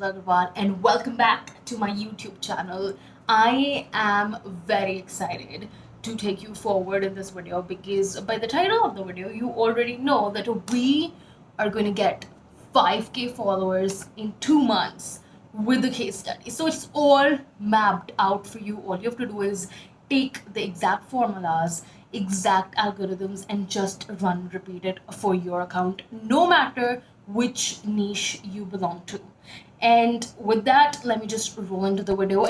Nishita Agarwal, and welcome back to my YouTube channel. I am very excited to take you forward in this video because by the title of the video, you already know that we are going to get 5K followers in 2 months with the case study. So it's all mapped out for you. All you have to do is take the exact formulas, exact algorithms, and just run repeat it for your account, no matter which niche you belong to. And with that, let me just roll into the video.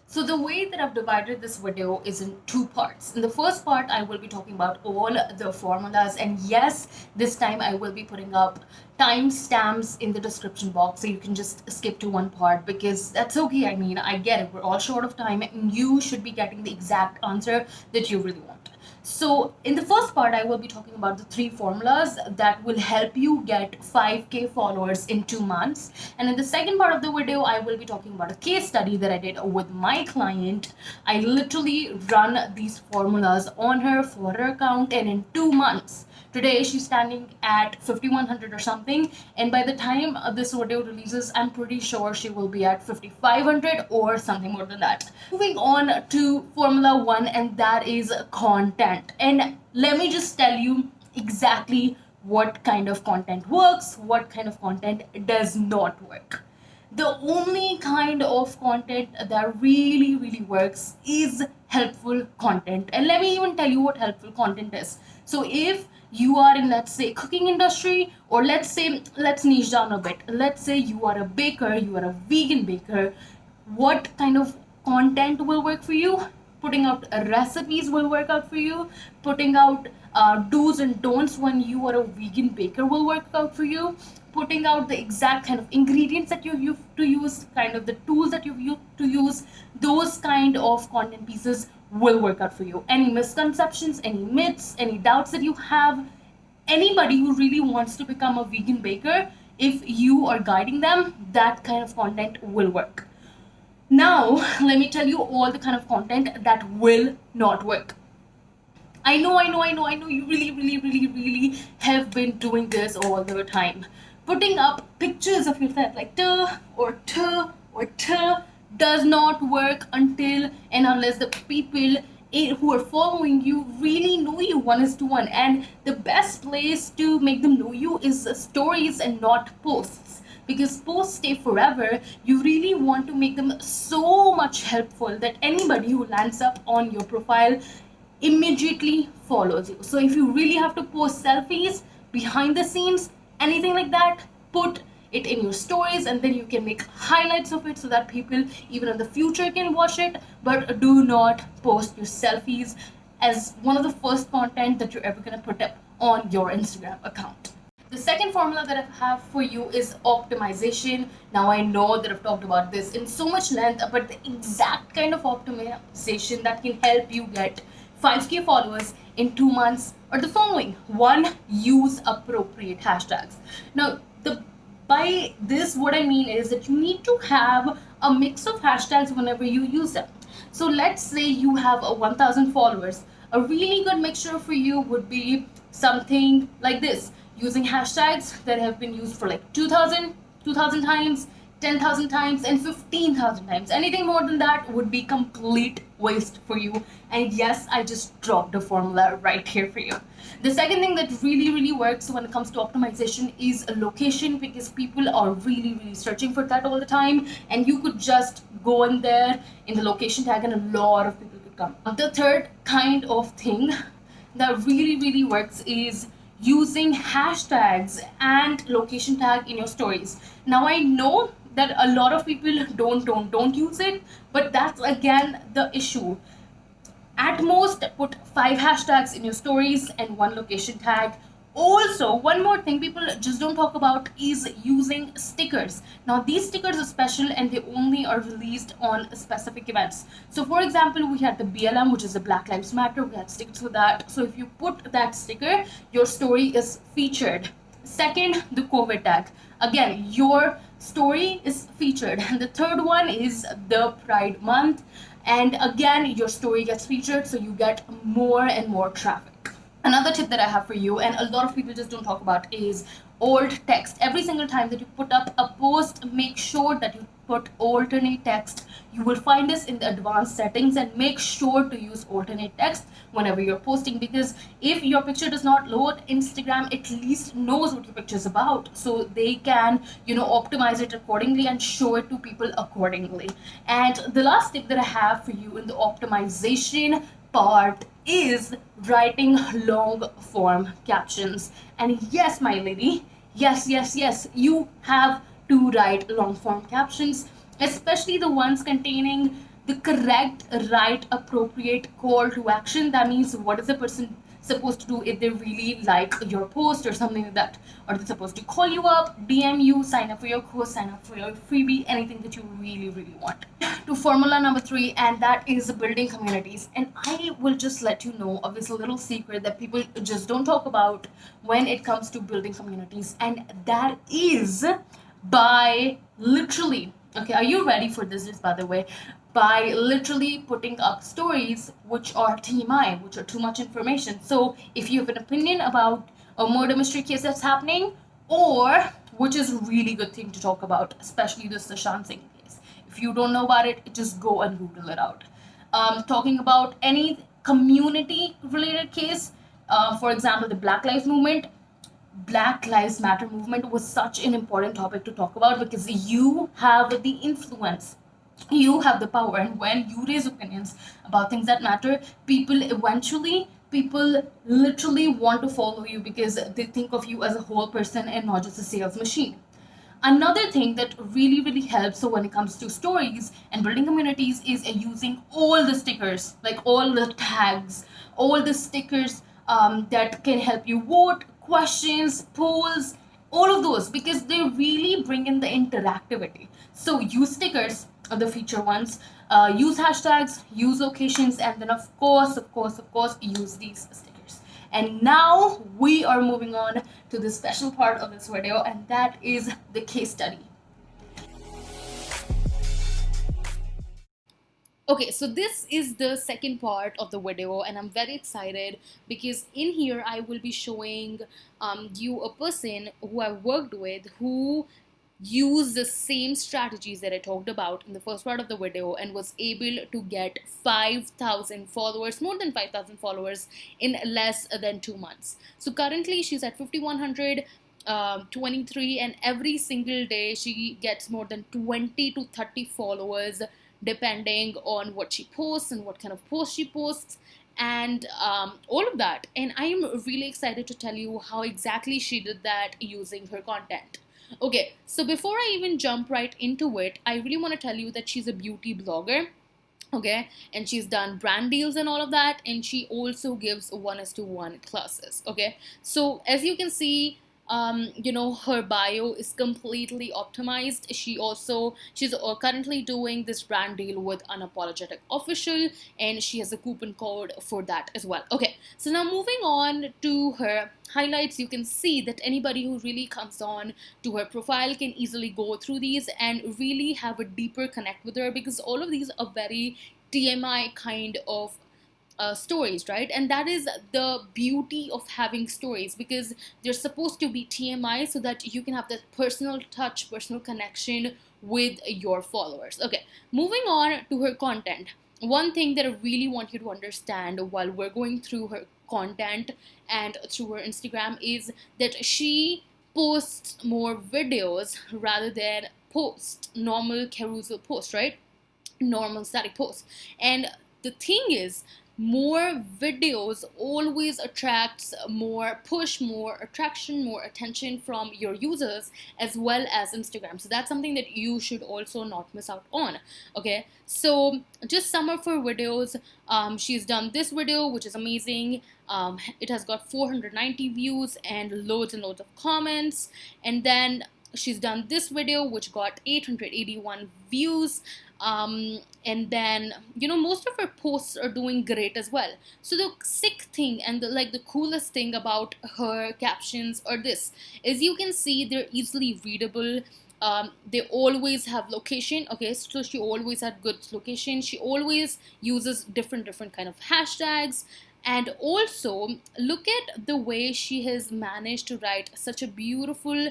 So the way that I've divided this video is in two parts. In the first part, I will be talking about all the formulas, and yes, this time I will be putting up timestamps in the description box so you can just skip to one part because that's okay. I mean, I get it. We're all short of time and you should be getting the exact answer that you really want. So in the first part, I will be talking about the three formulas that will help you get 5K followers in 2 months. And in the second part of the video, I will be talking about a case study that I did with my client. I literally run these formulas on her for her account, and in 2 months, today she's standing at 5100 or something, and by the time this video releases, I'm pretty sure she will be at 5500 or something more than that. Moving on to formula 1, and that is content. And let me just tell you exactly what kind of content works, what kind of content does not work. The only kind of content that really works is helpful content. And let me even tell you what helpful content is. So if you are in, let's say, cooking industry, or let's niche down a bit, let's say you are a baker, you are a vegan baker, what kind of content will work for you? Putting out recipes will work out for you. Putting out do's and don'ts when you are a vegan baker will work out for you. Putting out the exact kind of ingredients that you have to use, kind of the tools that you have to use, those kind of content pieces will work out for you. Any misconceptions, any myths, any doubts that you have, anybody who really wants to become a vegan baker, if you are guiding them, that kind of content will work. Now, let me tell you all the kind of content that will not work. I know you really have been doing this all the time. Putting up pictures of yourself like t does not work until and unless the people who are following you really know you 1:1. And the best place to make them know you is stories and not posts, because posts stay forever. You really want to make them so much helpful that anybody who lands up on your profile immediately follows you. So if you really have to post selfies, behind the scenes, anything like that, put it in your stories, and then you can make highlights of it so that people even in the future can watch it. But do not post your selfies as one of the first content that you're ever going to put up on your Instagram account. The second formula that I have for you is optimization. Now, I know that I've talked about this in so much length, but the exact kind of optimization that can help you get 5K followers in 2 months are the following. One, use appropriate hashtags. Now, by this, what I mean is that you need to have a mix of hashtags whenever you use them. So let's say you have a 1000 followers. A really good mixture for you would be something like this, using hashtags that have been used for like 2000 times, 10,000 times, and 15,000 times. Anything more than that would be complete waste for you. And yes, I just dropped a formula right here for you. The second thing that really works when it comes to optimization is a location, because people are really searching for that all the time, and you could just go in there in the location tag and a lot of people could come. The third kind of thing that really works is using hashtags and location tag in your stories. Now, I know that a lot of people don't use it, but that's again the issue. At most, put 5 hashtags in your stories and 1 location tag. Also, one more thing people just don't talk about is using stickers. Now, these stickers are special and they only are released on specific events. So for example, we had the BLM, which is the Black Lives Matter. We had stickers for that. So if you put that sticker, your story is featured. Second, the COVID tag. Again, your story is featured. And the third one is the Pride Month. And again, your story gets featured, so you get more and more traffic. Another tip that I have for you, and a lot of people just don't talk about, is old text. Every single time that you put up a post, make sure that you put alternate text. You will find this in the advanced settings, and make sure to use alternate text whenever you're posting, because if your picture does not load, Instagram at least knows what your picture is about, so they can, optimize it accordingly and show it to people accordingly. And the last tip that I have for you in the optimization part is writing long form captions. And yes, my lady, yes, yes, yes, you have to write long form captions, especially the ones containing the correct, right, appropriate call to action. That means, what is the person supposed to do if they really like your post or something like that? Are they supposed to call you up, DM you, sign up for your course, sign up for your freebie, anything that you really, really want? To formula number three, and that is building communities. And I will just let you know of this little secret that people just don't talk about when it comes to building communities, and that is by literally, okay, are you ready for this, by the way? By literally putting up stories which are TMI, which are too much information. So if you have an opinion about a murder mystery case that's happening, or which is a really good thing to talk about, especially the Sushant Singh case. If you don't know about it, just go and Google it out. Talking about any community related case, for example, the Black Lives Movement, Black Lives Matter movement was such an important topic to talk about, because you have the influence, you have the power, and when you raise opinions about things that matter, people literally want to follow you, because they think of you as a whole person and not just a sales machine. Another thing that really, really helps, so when it comes to stories and building communities, is using all the stickers, like all the tags, all the stickers that can help you vote, questions, polls, all of those, because they really bring in the interactivity. So use stickers, the feature ones, use hashtags, use locations, and then of course, use these stickers. And now we are moving on to the special part of this video, and that is the case study. Okay, so this is the second part of the video, and I'm very excited because in here I will be showing you a person who I worked with who used the same strategies that I talked about in the first part of the video and was able to get 5,000 followers, more than 5,000 followers in less than 2 months. So currently she's at 5,100. 23, and every single day she gets more than 20 to 30 followers depending on what she posts and what kind of post she posts, and all of that. And I am really excited to tell you how exactly she did that using her content. Okay, so before I even jump right into it, I really want to tell you that she's a beauty blogger. Okay, and she's done brand deals and all of that, and she also gives 1:1 classes. Okay, so as you can see, her bio is completely optimized. She's currently doing this brand deal with Unapologetic Official, and she has a coupon code for that as well. Okay, so now moving on to her highlights, you can see that anybody who really comes on to her profile can easily go through these and really have a deeper connect with her, because all of these are very TMI kind of stories, right? And that is the beauty of having stories, because they're supposed to be TMI so that you can have that personal touch, personal connection with your followers. Okay, moving on to her content. One thing that I really want you to understand while we're going through her content and through her Instagram is that she posts more videos rather than post normal carousel posts, right? Normal static posts. And the thing is, more videos always attracts more push, more attraction, more attention from your users as well as Instagram. So that's something that you should also not miss out on. Okay, so just sum up for videos. She's done this video, which is amazing. It has got 490 views and loads of comments. And then she's done this video, which got 881 views. And then most of her posts are doing great as well. So the sick thing and the coolest thing about her captions are this: as you can see, they're easily readable. They always have location. Okay, so she always had good location. She always uses different kind of hashtags. And also, look at the way she has managed to write such a beautiful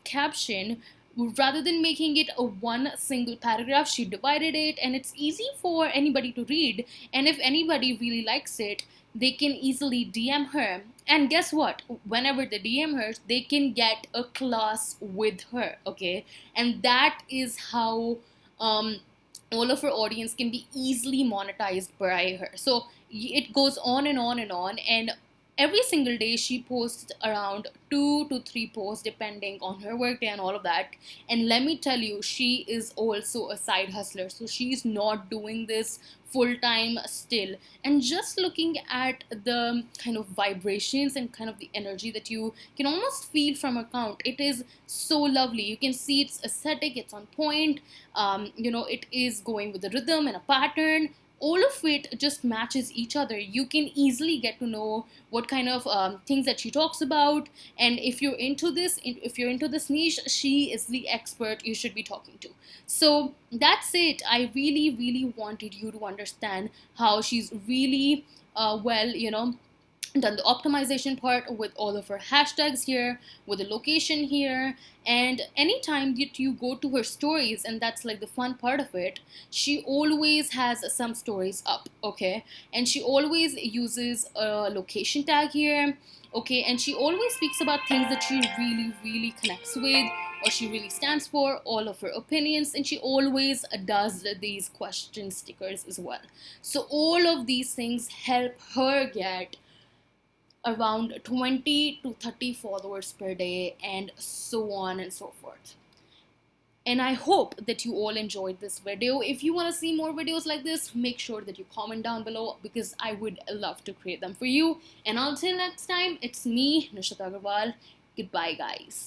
caption. Rather than making it a one single paragraph, she divided it, and it's easy for anybody to read. And if anybody really likes it, they can easily DM her. And guess what? Whenever they DM her, they can get a class with her, okay? And that is how um, all of her audience can be easily monetized by her. So it goes on and on and on. And every single day she posts around 2 to 3 posts depending on her workday and all of that. And let me tell you, she is also a side hustler, so she's not doing this full time still. And just looking at the kind of vibrations and kind of the energy that you can almost feel from her account, it is so lovely. You can see it's aesthetic, it's on point. It is going with the rhythm and a pattern. All of it just matches each other. You can easily get to know what kind of things that she talks about. And if you're into this niche, she is the expert you should be talking to. So that's it. I really, really wanted you to understand how she's really done the optimization part with all of her hashtags here, with the location here. And anytime that you go to her stories, and that's like the fun part of it, she always has some stories up, okay? And she always uses a location tag here, okay? And she always speaks about things that she really, really connects with, or she really stands for, all of her opinions. And she always does these question stickers as well. So all of these things help her get around 20 to 30 followers per day, and so on and so forth. And I hope that you all enjoyed this video. If you want to see more videos like this, make sure that you comment down below, because I would love to create them for you. And until next time, it's me, Nishita Agarwal. Goodbye, guys.